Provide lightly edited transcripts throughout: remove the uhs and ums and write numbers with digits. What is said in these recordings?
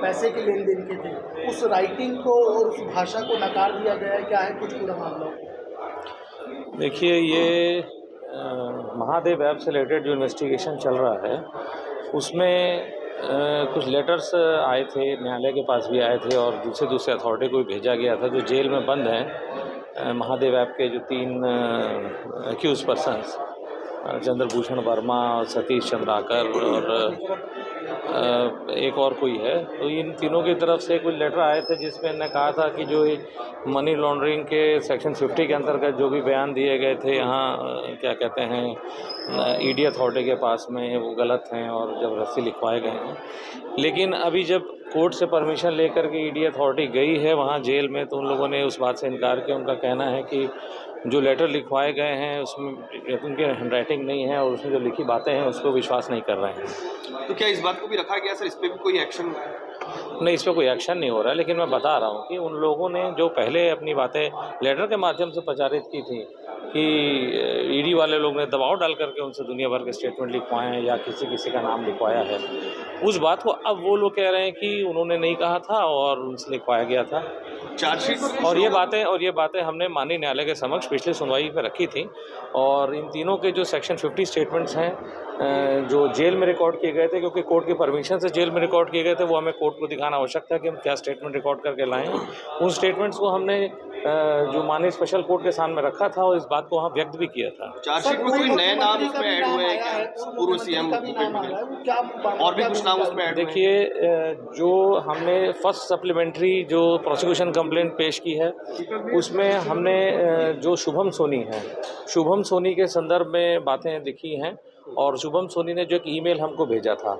पैसे के लेन देन के थे, उस राइटिंग को और उस भाषा को नकार दिया गया है, क्या है कुछ पूरा मामला? देखिए, ये महादेव ऐप से रिलेटेड जो इन्वेस्टिगेशन चल रहा है उसमें कुछ लेटर्स आए थे, न्यायालय के पास भी आए थे और दूसरे अथॉरिटी को भी भेजा गया था जो जेल में बंद हैं। महादेव ऐप के जो 3 एक्यूज पर्सन्स चंद्रभूषण वर्मा और सतीश चंद्राकर और एक और कोई है, तो इन तीनों की तरफ से कुछ लेटर आए थे जिसमें इन्होंने कहा था कि जो मनी लॉन्ड्रिंग के सेक्शन 50 के अंतर्गत जो भी बयान दिए गए थे यहाँ क्या कहते हैं ईडी अथॉरिटी के पास में, वो गलत हैं और ज़बरदस्ती लिखवाए गए हैं। लेकिन अभी जब कोर्ट से परमिशन लेकर के ईडी अथॉरिटी गई है वहाँ जेल में, तो उन लोगों ने उस बात से इनकार किया। उनका कहना है कि जो लेटर लिखवाए गए हैं उसमें उनके हैंडराइटिंग नहीं है और उसमें जो लिखी बातें हैं उसको विश्वास नहीं कर रहे हैं। तो क्या इस बात को भी रखा गया सर, इस पर भी कोई एक्शन? नहीं, इस पर कोई एक्शन नहीं हो रहा है, लेकिन मैं बता रहा हूँ कि उन लोगों ने जो पहले अपनी बातें लेटर के माध्यम से प्रचारित की थी कि ईडी वाले लोग ने दबाव डाल करके उनसे दुनिया भर के स्टेटमेंट लिखवाए हैं या किसी का नाम लिखवाया है, उस बात को अब वो लोग कह रहे हैं कि उन्होंने नहीं कहा था और उनसे लिखवाया गया था। चार्जशीट और ये बातें हमने माननीय न्यायालय के समक्ष पिछली सुनवाई में रखी थी और इन तीनों के जो सेक्शन 50 स्टेटमेंट्स हैं जो जेल में रिकॉर्ड किए गए थे, क्योंकि कोर्ट की परमिशन से जेल में रिकॉर्ड किए गए थे, वो हमें कोर्ट को दिखाना आवश्यक था कि हम क्या स्टेटमेंट रिकॉर्ड करके लाएं। उन स्टेटमेंट्स को हमने जो माननीय स्पेशल कोर्ट के सामने रखा था और इस बात को वहाँ व्यक्त भी किया था। चार्जशीट में कोई नए नाम उसमें ऐड हुए हैं? पूर्व सीएम और भी कुछ नाम उसमें ऐड हुए? देखिए, जो हमने फर्स्ट सप्लीमेंट्री जो प्रोसिक्यूशन कंप्लेंट पेश की है उसमें हमने जो शुभम सोनी के संदर्भ में बातें लिखी हैं और शुभम सोनी ने जो एक ईमेल हमको भेजा था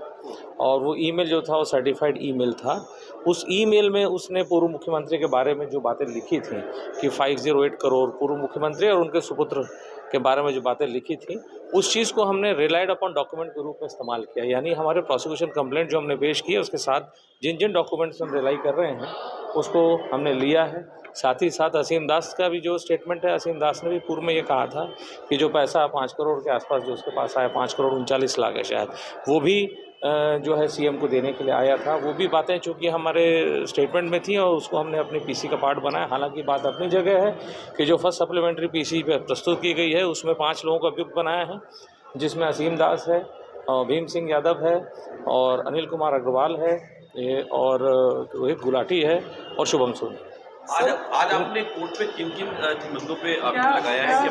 और वो ईमेल जो था वो सर्टिफाइड ईमेल था। उस ईमेल में उसने पूर्व मुख्यमंत्री के बारे में जो बातें लिखी थी कि 508 करोड़ पूर्व मुख्यमंत्री और उनके सुपुत्र के बारे में जो बातें लिखी थी, उस चीज़ को हमने रिलाइड अपॉन डॉक्यूमेंट के रूप में इस्तेमाल किया। यानी हमारे प्रोसिक्यूशन कंप्लेंट जो हमने पेश की है उसके साथ जिन जिन डॉक्यूमेंट्स हम रिलाई कर रहे हैं उसको हमने लिया है। साथ ही साथ असीम दास का भी जो स्टेटमेंट है, असीम दास ने भी पूर्व में ये कहा था कि जो पैसा 5 करोड़ के आसपास जो उसके पास आया, 5 करोड़ 39 लाख है शायद, वो भी जो है सीएम को देने के लिए आया था। वो भी बातें चूँकि हमारे स्टेटमेंट में थी और उसको हमने अपने पीसी का पार्ट बनाया। हालांकि बात अपनी जगह है कि जो फर्स्ट सप्लीमेंट्री पीसी पे प्रस्तुत की गई है उसमें 5 लोगों का अभियुक्त बनाया है, जिसमें असीम दास है, भीम सिंह यादव है और अनिल कुमार अग्रवाल है और रोहित गुलाटी है और शुभम सोनी। आज आपने कोर्ट पे किन मुद्दों पे आरोप लगाया है?